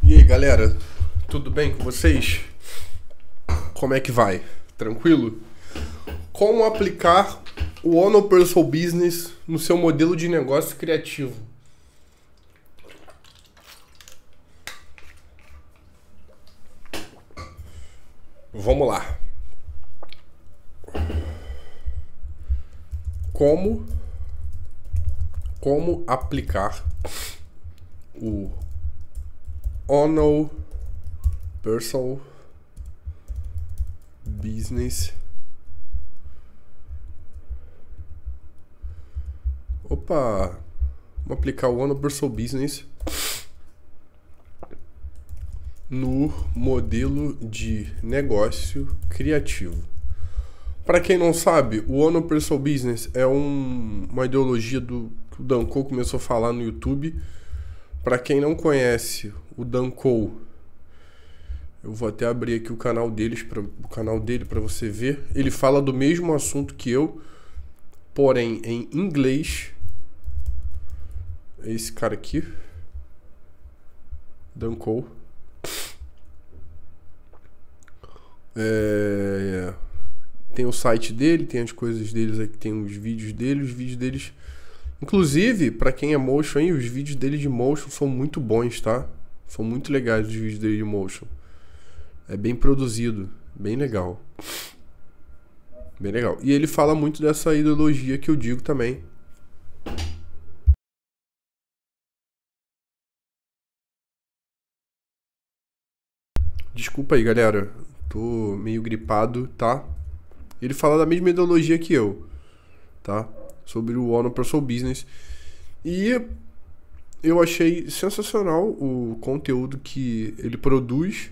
E aí, galera, tudo bem com vocês? Como é que vai? Tranquilo? Como aplicar o Ono Personal Business no seu modelo de negócio criativo? Vamos lá. Como aplicar o Ono Personal Business. Vamos aplicar o Ono Personal Business no modelo de negócio criativo. Para quem não sabe, o Ono Personal Business é uma ideologia que o Dan Cole começou a falar no YouTube. Para quem não conhece o Dan Cole, eu vou até abrir aqui o canal dele para você ver. Ele fala do mesmo assunto que eu, porém em inglês. Esse cara aqui, Dan Cole. Tem o site dele, tem as coisas deles aqui, tem os vídeos deles. Inclusive, pra quem é motion aí, os vídeos dele de motion são muito bons, tá? São muito legais os vídeos dele de motion. É bem produzido, bem legal. Bem legal. E ele fala muito dessa ideologia que eu digo também. Desculpa aí, galera. Tô meio gripado, tá? Ele fala da mesma ideologia que eu, tá? Sobre o Ono Personal Business. E eu achei sensacional o conteúdo que ele produz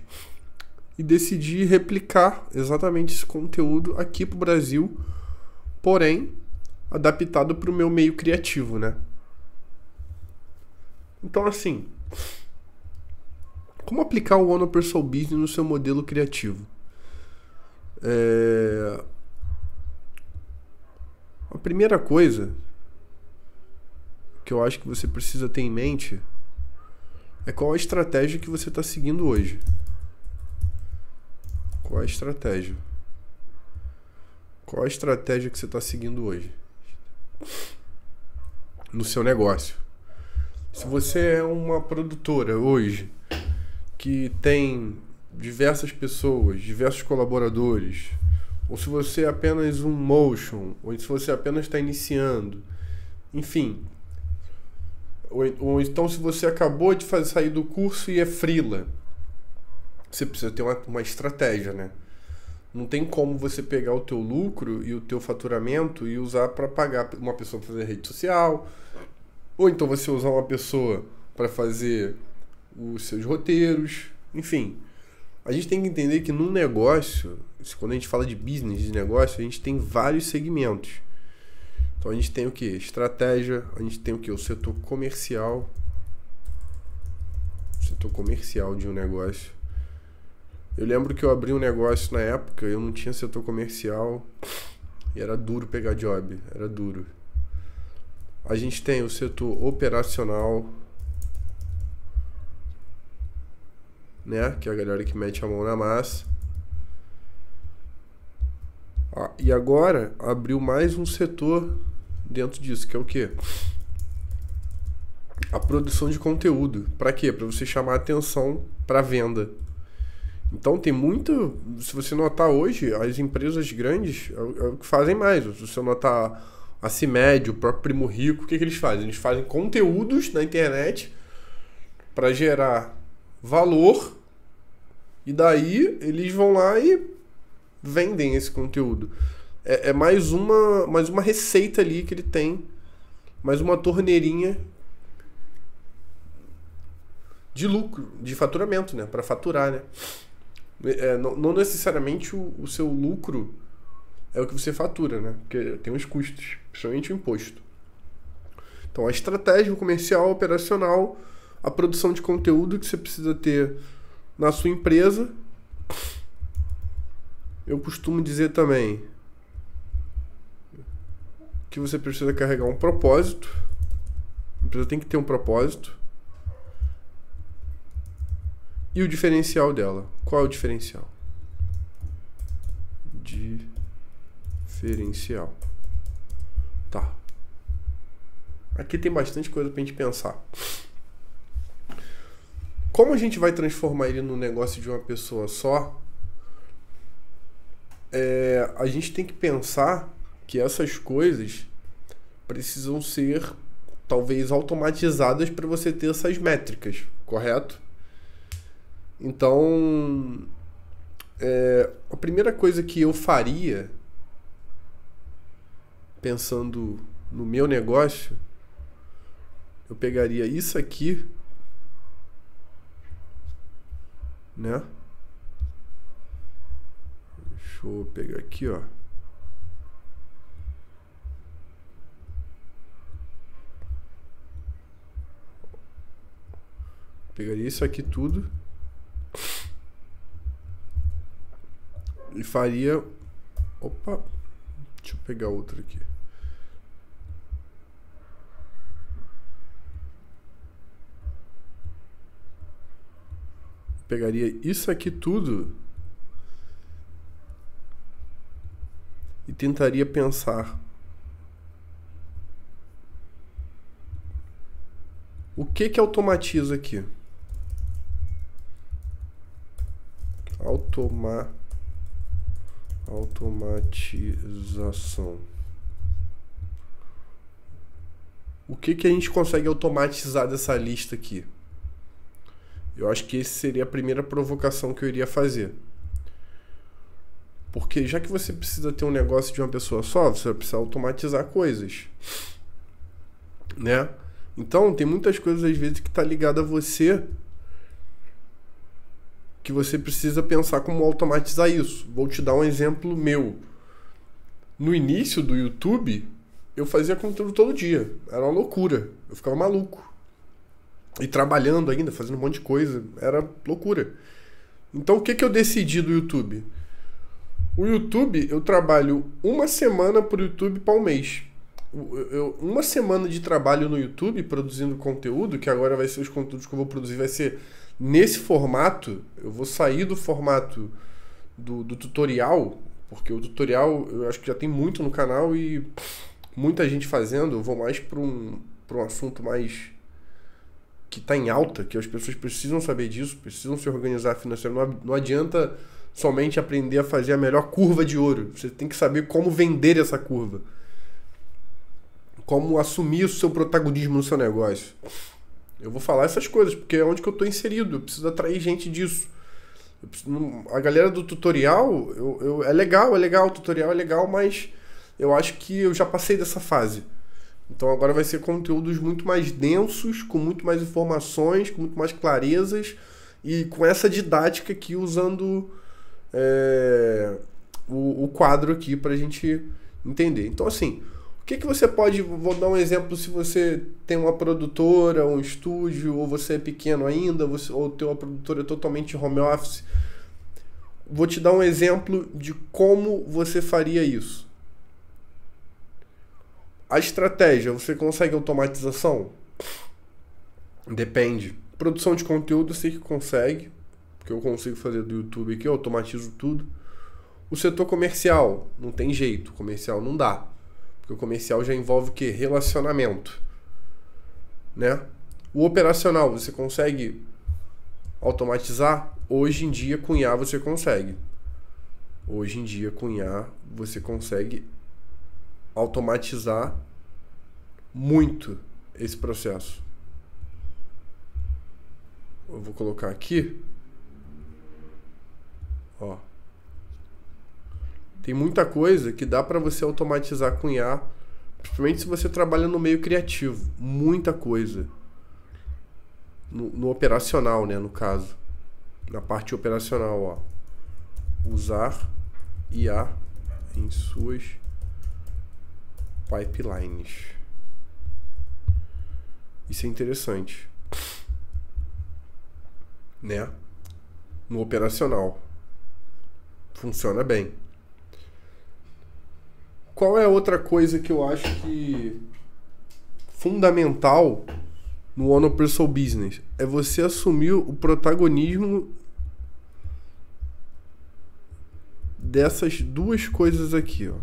e decidi replicar exatamente esse conteúdo aqui pro Brasil, porém adaptado pro meu meio criativo, né? Então, assim, como aplicar o Ono Personal Business no seu modelo criativo? A primeira coisa que eu acho que você precisa ter em mente é qual a estratégia que você está seguindo hoje. Qual a estratégia? Qual a estratégia que você está seguindo hoje no seu negócio? Se você é uma produtora hoje que tem diversas pessoas, diversos colaboradores, ou se você é apenas um motion, ou se você apenas está iniciando, enfim. Ou então se você acabou de sair do curso e é freela, você precisa ter uma estratégia, né? Não tem como você pegar o teu lucro e o teu faturamento e usar para pagar uma pessoa para fazer rede social, ou então você usar uma pessoa para fazer os seus roteiros, enfim. A gente tem que entender que num negócio, quando a gente fala de business, de negócio, a gente tem vários segmentos. Então a gente tem o que? Estratégia, a gente tem o que? O setor comercial. O setor comercial de um negócio. Eu lembro que eu abri um negócio na época, eu não tinha setor comercial e era duro pegar job, era duro. A gente tem o setor operacional, né? Que é a galera que mete a mão na massa. E agora abriu mais um setor dentro disso, que é o quê? A produção de conteúdo. Para quê? Para você chamar atenção para venda. Então tem muito. Se você notar hoje, as empresas grandes é o que fazem mais. Se você notar a CIMED, o próprio Primo Rico, o que eles fazem? Eles fazem conteúdos na internet para gerar valor. E daí eles vão lá e vendem esse conteúdo. É mais uma receita ali que ele tem. Mais uma torneirinha de lucro, de faturamento, né? Para faturar, né? Não necessariamente o seu lucro é o que você fatura, né? Porque tem os custos, principalmente o imposto. Então a estratégia comercial, operacional, a produção de conteúdo que você precisa ter na sua empresa. Eu costumo dizer também que você precisa carregar um propósito. A empresa tem que ter um propósito. E o diferencial dela? Qual é o diferencial? Diferencial. Tá. Aqui tem bastante coisa pra gente pensar. Como a gente vai transformar ele num negócio de uma pessoa só? A gente tem que pensar que essas coisas precisam ser talvez automatizadas para você ter essas métricas, correto? Então, a primeira coisa que eu faria, pensando no meu negócio, eu pegaria isso aqui, né? Deixa eu pegar aqui, ó. Pegaria isso aqui tudo e faria... Opa! Deixa eu pegar outro aqui. Pegaria isso aqui tudo e tentaria pensar o que automatiza aqui. Automatização. O que a gente consegue automatizar dessa lista aqui? Eu acho que essa seria a primeira provocação que eu iria fazer. Porque já que você precisa ter um negócio de uma pessoa só, você vai precisar automatizar coisas, né? Então, tem muitas coisas às vezes que tá ligada a você, que você precisa pensar como automatizar isso. Vou te dar um exemplo meu. No início do YouTube, eu fazia conteúdo todo dia. Era uma loucura. Eu ficava maluco. E trabalhando ainda, fazendo um monte de coisa. Era loucura. Então, o que eu decidi do YouTube? O YouTube, eu trabalho uma semana pro YouTube para um mês. Uma semana de trabalho no YouTube, produzindo conteúdo, que agora vai ser os conteúdos que eu vou produzir, vai ser nesse formato. Eu vou sair do formato do tutorial, porque o tutorial eu acho que já tem muito no canal e muita gente fazendo. Eu vou mais para um assunto mais que está em alta, que as pessoas precisam saber disso, precisam se organizar financeiramente. Não adianta somente aprender a fazer a melhor curva de ouro. Você tem que saber como vender essa curva, como assumir o seu protagonismo no seu negócio. Eu vou falar essas coisas, porque é onde que eu estou inserido. Eu preciso atrair gente disso. A galera do tutorial, é legal, o tutorial é legal, mas eu acho que eu já passei dessa fase. Então agora vai ser conteúdos muito mais densos, com muito mais informações, com muito mais clarezas e com essa didática aqui, usando o quadro aqui pra gente entender. Então assim, o que você pode... Vou dar um exemplo, se você tem uma produtora, um estúdio, ou você é pequeno ainda, ou tem uma produtora totalmente home office. Vou te dar um exemplo de como você faria isso. A estratégia, você consegue automatização? Depende. Produção de conteúdo, eu sei que consegue, porque eu consigo fazer do YouTube aqui, eu automatizo tudo. O setor comercial, não tem jeito, comercial não dá. Porque o comercial já envolve o quê? Relacionamento, né? O operacional, você consegue automatizar? Hoje em dia, com IA você consegue. Hoje em dia, com IA, você consegue automatizar muito esse processo. Eu vou colocar aqui. Ó. Tem muita coisa que dá para você automatizar com IA, principalmente se você trabalha no meio criativo. Muita coisa. No operacional, né, no caso. Na parte operacional, ó. Usar IA em suas pipelines. Isso é interessante, né? No operacional. Funciona bem. Qual é outra coisa que eu acho que fundamental no One Personal Business é você assumir o protagonismo dessas duas coisas aqui, ó.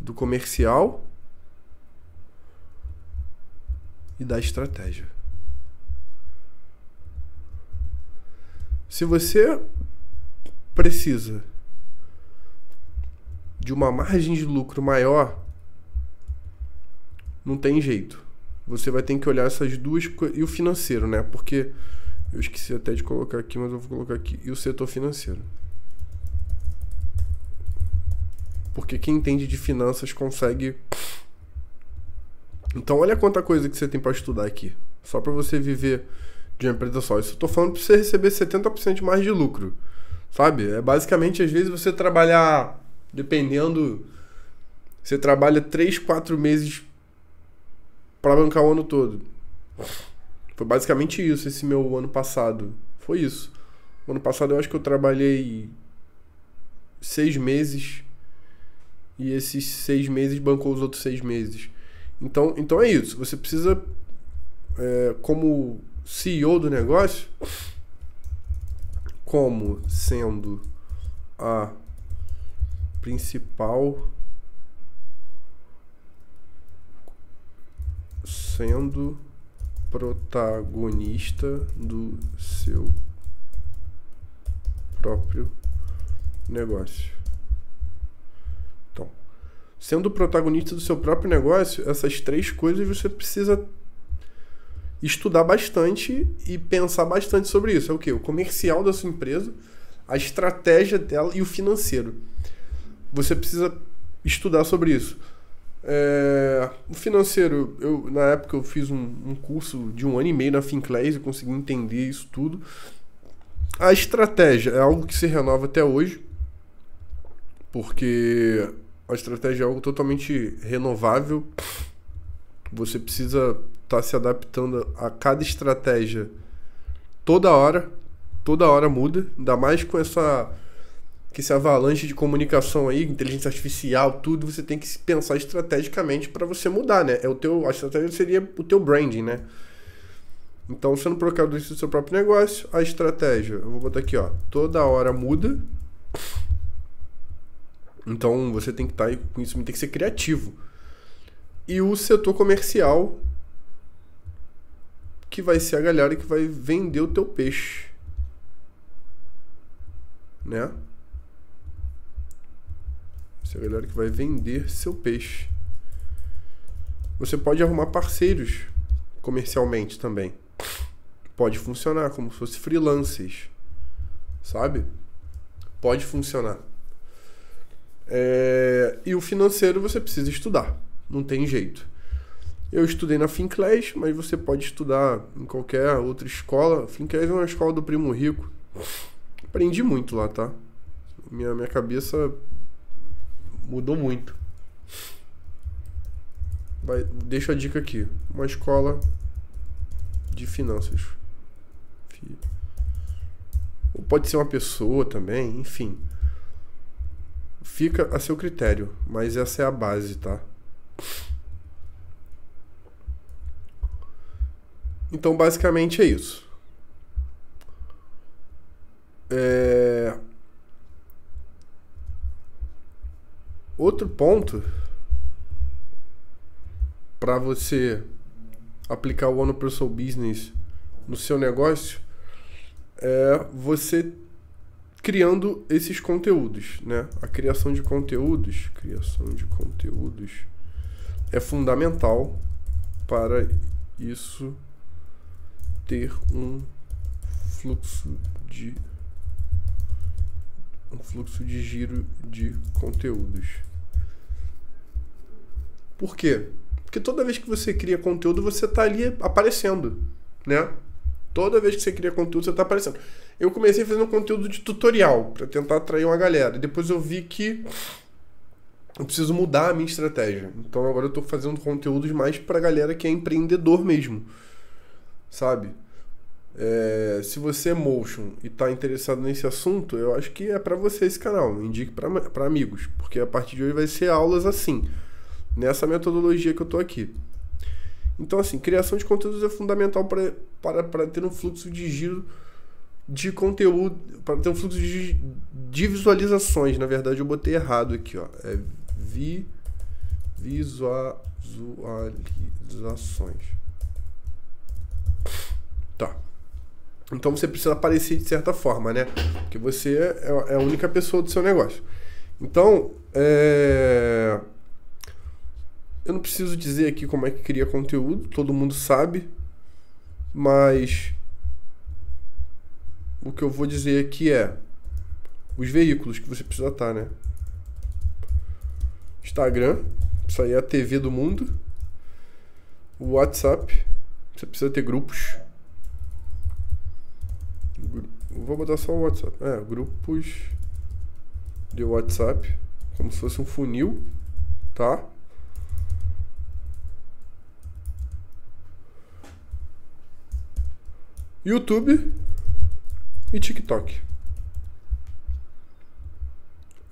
Do comercial e da estratégia. Se você precisa de uma margem de lucro maior, não tem jeito. Você vai ter que olhar essas duas coisas. E o financeiro, né? Porque eu esqueci até de colocar aqui, mas eu vou colocar aqui. E o setor financeiro. Porque quem entende de finanças consegue... Então olha quanta coisa que você tem para estudar aqui. Só para você viver de uma empresa só. Isso eu tô falando para você receber 70% de mais de lucro. Sabe? É basicamente, às vezes, você trabalhar... Dependendo... Você trabalha 3, 4 meses para bancar o ano todo. Foi basicamente isso, esse meu ano passado. Foi isso. O ano passado eu acho que eu trabalhei 6 meses... E esses 6 meses bancou os outros 6 meses. Então é isso. Você precisa, como CEO do negócio, como sendo a principal, sendo protagonista do seu próprio negócio. Então, sendo o protagonista do seu próprio negócio, essas 3 coisas você precisa estudar bastante e pensar bastante sobre isso. É o quê? O comercial da sua empresa, a estratégia dela e o financeiro. Você precisa estudar sobre isso. O financeiro, na época eu fiz um curso de 1 ano e meio na Finclays e consegui entender isso tudo. A estratégia é algo que se renova até hoje, porque a estratégia é algo totalmente renovável. Você precisa estar se adaptando a cada estratégia toda hora muda, ainda mais com esse avalanche de comunicação aí, inteligência artificial, tudo, você tem que pensar estrategicamente para você mudar, né? A estratégia seria o teu branding, né? Então, sendo protagonista do seu próprio negócio, a estratégia, eu vou botar aqui, ó, toda hora muda. Então, você tem que estar com isso, tem que ser criativo. E o setor comercial, que vai ser a galera que vai vender o teu peixe, né? Essa é a galera que vai vender seu peixe. Você pode arrumar parceiros comercialmente também. Pode funcionar como se fosse freelancers, sabe? Pode funcionar. E o financeiro você precisa estudar. Não tem jeito. Eu estudei na Finclays, mas você pode estudar em qualquer outra escola. Finclays é uma escola do Primo Rico. Aprendi muito lá, tá? Minha cabeça mudou muito. Deixa a dica aqui. Uma escola de finanças. Ou pode ser uma pessoa também, enfim. Fica a seu critério, mas essa é a base, tá? Então, basicamente é isso. Outro ponto para você aplicar o One Personal Business no seu negócio é você criando esses conteúdos, né? A criação de conteúdos é fundamental para isso ter um fluxo de giro de conteúdos. Por quê? Porque toda vez que você cria conteúdo, você tá ali aparecendo, né? Toda vez que você cria conteúdo, você tá aparecendo. Eu comecei fazendo conteúdo de tutorial para tentar atrair uma galera. Depois eu vi que eu preciso mudar a minha estratégia. Então agora eu tô fazendo conteúdos mais pra galera que é empreendedor mesmo, sabe? Se você é motion e tá interessado nesse assunto, eu acho que é pra você esse canal. Indique pra amigos, porque a partir de hoje vai ser aulas assim, nessa metodologia que eu tô aqui. Então, assim, criação de conteúdos é fundamental para ter um fluxo de giro de conteúdo, para ter um fluxo de visualizações. Na verdade, eu botei errado aqui, ó. É visualizações. Tá. Então você precisa aparecer de certa forma, né? Porque você é a única pessoa do seu negócio. Então, eu não preciso dizer aqui como é que cria conteúdo, todo mundo sabe, mas o que eu vou dizer aqui é os veículos que você precisa estar, né? Instagram, isso aí é a TV do mundo. O WhatsApp, você precisa ter grupos. Vou botar só o WhatsApp. Grupos de WhatsApp, como se fosse um funil, tá? YouTube e TikTok.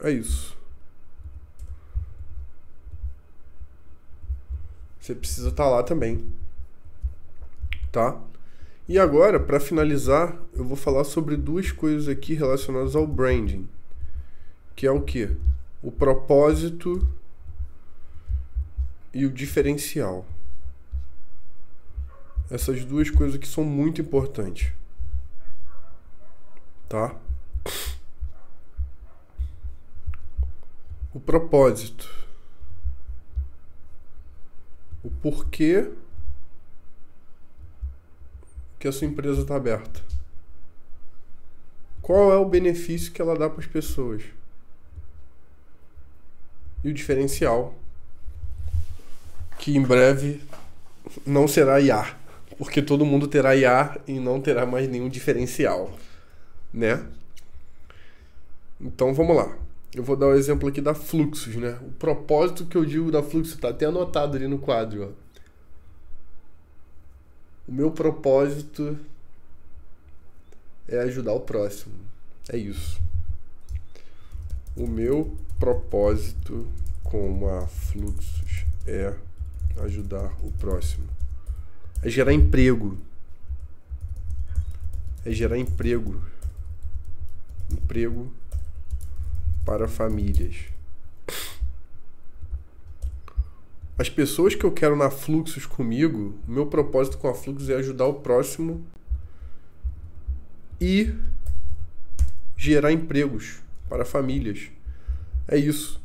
É isso. Você precisa estar lá também, tá? E agora, para finalizar, eu vou falar sobre duas coisas aqui relacionadas ao branding, que é o quê? O propósito e o diferencial. Essas duas coisas aqui são muito importantes, tá? O propósito. O porquê que a sua empresa está aberta. Qual é o benefício que ela dá para as pessoas? E o diferencial, que em breve não será IA, porque todo mundo terá IA e não terá mais nenhum diferencial, né? Então vamos lá. Eu vou dar o exemplo aqui da Fluxus, né? O propósito que eu digo da Fluxus tá até anotado ali no quadro, ó. O meu propósito é ajudar o próximo. É isso. O meu propósito com a Fluxus é ajudar o próximo. É gerar emprego. É gerar emprego. Emprego para famílias. As pessoas que eu quero na Fluxus comigo, o meu propósito com a Fluxus é ajudar o próximo e gerar empregos para famílias. É isso.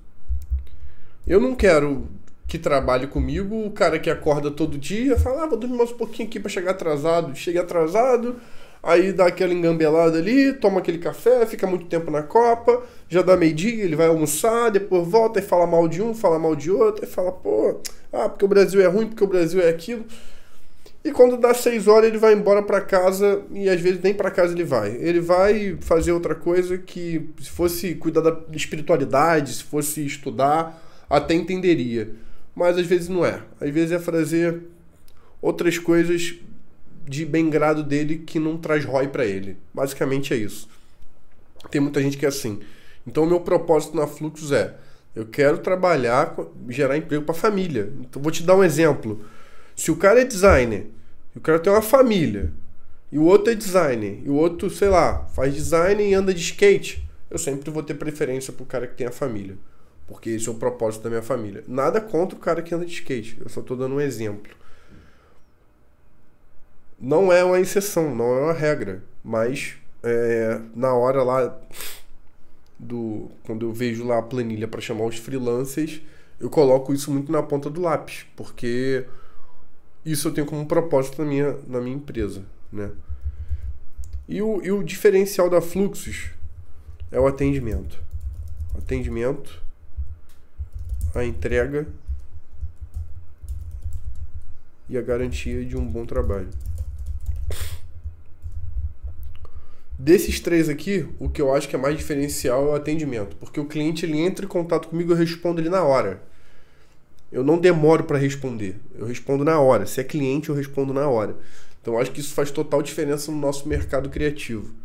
Eu não quero que trabalhe comigo o cara que acorda todo dia, fala, vou dormir mais um pouquinho aqui para chegar atrasado. Chega atrasado, aí dá aquela engambelada ali, toma aquele café, fica muito tempo na Copa, já dá meio-dia, ele vai almoçar, depois volta e fala mal de um, fala mal de outro, e fala, porque o Brasil é ruim, porque o Brasil é aquilo. E quando dá 6 horas ele vai embora para casa, e às vezes nem para casa ele vai. Ele vai fazer outra coisa que, se fosse cuidar da espiritualidade, se fosse estudar, até entenderia. Mas às vezes não é. Às vezes é fazer outras coisas de bem grado dele que não traz ROI para ele. Basicamente é isso. Tem muita gente que é assim. Então o meu propósito na Fluxus é, eu quero trabalhar, gerar emprego para família. Então vou te dar um exemplo. Se o cara é designer, e o cara tem uma família, e o outro é designer, e o outro, sei lá, faz design e anda de skate, eu sempre vou ter preferência pro cara que tem a família. Porque esse é o propósito da minha família. Nada contra o cara que anda de skate. Eu só tô dando um exemplo. Não é uma exceção, não é uma regra. Mas na hora lá quando eu vejo lá a planilha para chamar os freelancers, eu coloco isso muito na ponta do lápis. Porque isso eu tenho como propósito na minha empresa, né? E o diferencial da Fluxus é o atendimento. Atendimento, a entrega e a garantia de um bom trabalho. Desses três aqui, o que eu acho que é mais diferencial é o atendimento, porque o cliente ele entra em contato comigo e eu respondo ele na hora. Eu não demoro para responder, eu respondo na hora. Se é cliente, eu respondo na hora. Então eu acho que isso faz total diferença no nosso mercado criativo.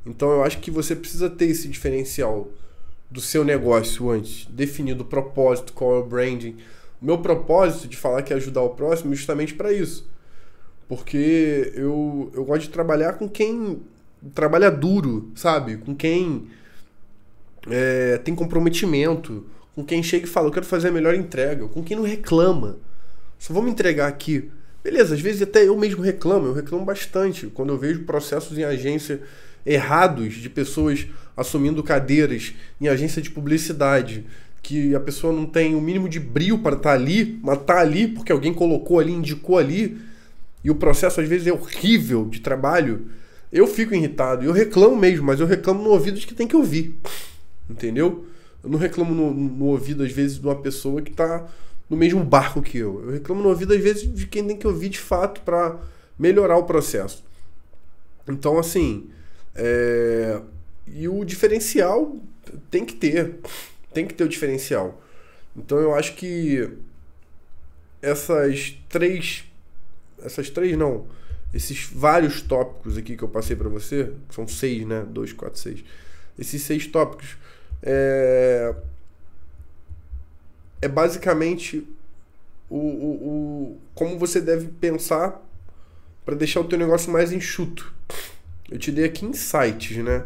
Então eu acho que você precisa ter esse diferencial do seu negócio antes, definido o propósito, qual é o branding. Meu propósito de falar que é ajudar o próximo é justamente para isso. Porque eu gosto de trabalhar com quem trabalha duro, sabe? Com quem tem comprometimento, com quem chega e fala, eu quero fazer a melhor entrega, com quem não reclama. Só vamos entregar aqui. Beleza, às vezes até eu mesmo reclamo, eu reclamo bastante quando eu vejo processos em agência errados de pessoas assumindo cadeiras em agência de publicidade, que a pessoa não tem o mínimo de brio para estar ali, mas tá ali porque alguém colocou ali, indicou ali, e o processo às vezes é horrível de trabalho. Eu fico irritado, eu reclamo mesmo, mas eu reclamo no ouvido de que tem que ouvir, entendeu? Eu não reclamo no ouvido às vezes de uma pessoa que tá no mesmo barco que eu reclamo no ouvido às vezes de quem tem que ouvir de fato para melhorar o processo. Então assim, e o diferencial tem que ter o diferencial. Então eu acho que esses vários tópicos aqui que eu passei para você, são 6, né? 2, 4, 6. Esses 6 tópicos é basicamente como você deve pensar para deixar o teu negócio mais enxuto. Eu te dei aqui insights, né?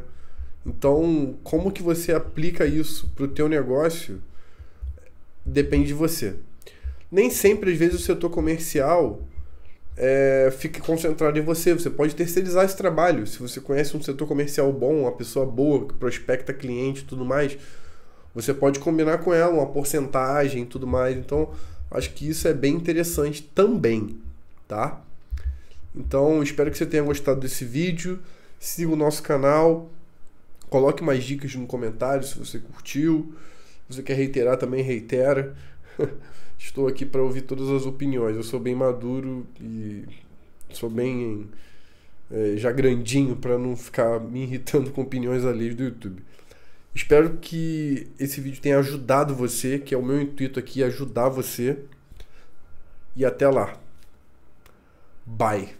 Então, como que você aplica isso para o teu negócio depende de você. Nem sempre, às vezes, o setor comercial fica concentrado em você. Você pode terceirizar esse trabalho. Se você conhece um setor comercial bom, uma pessoa boa, que prospecta cliente e tudo mais, você pode combinar com ela uma porcentagem e tudo mais. Então, acho que isso é bem interessante também, tá? Então, espero que você tenha gostado desse vídeo. Siga o nosso canal. Coloque mais dicas no comentário se você curtiu. Se você quer reiterar, também reitera. Estou aqui para ouvir todas as opiniões. Eu sou bem maduro e sou bem já grandinho para não ficar me irritando com opiniões alheias do YouTube. Espero que esse vídeo tenha ajudado você, que é o meu intuito aqui, ajudar você. E até lá. Bye.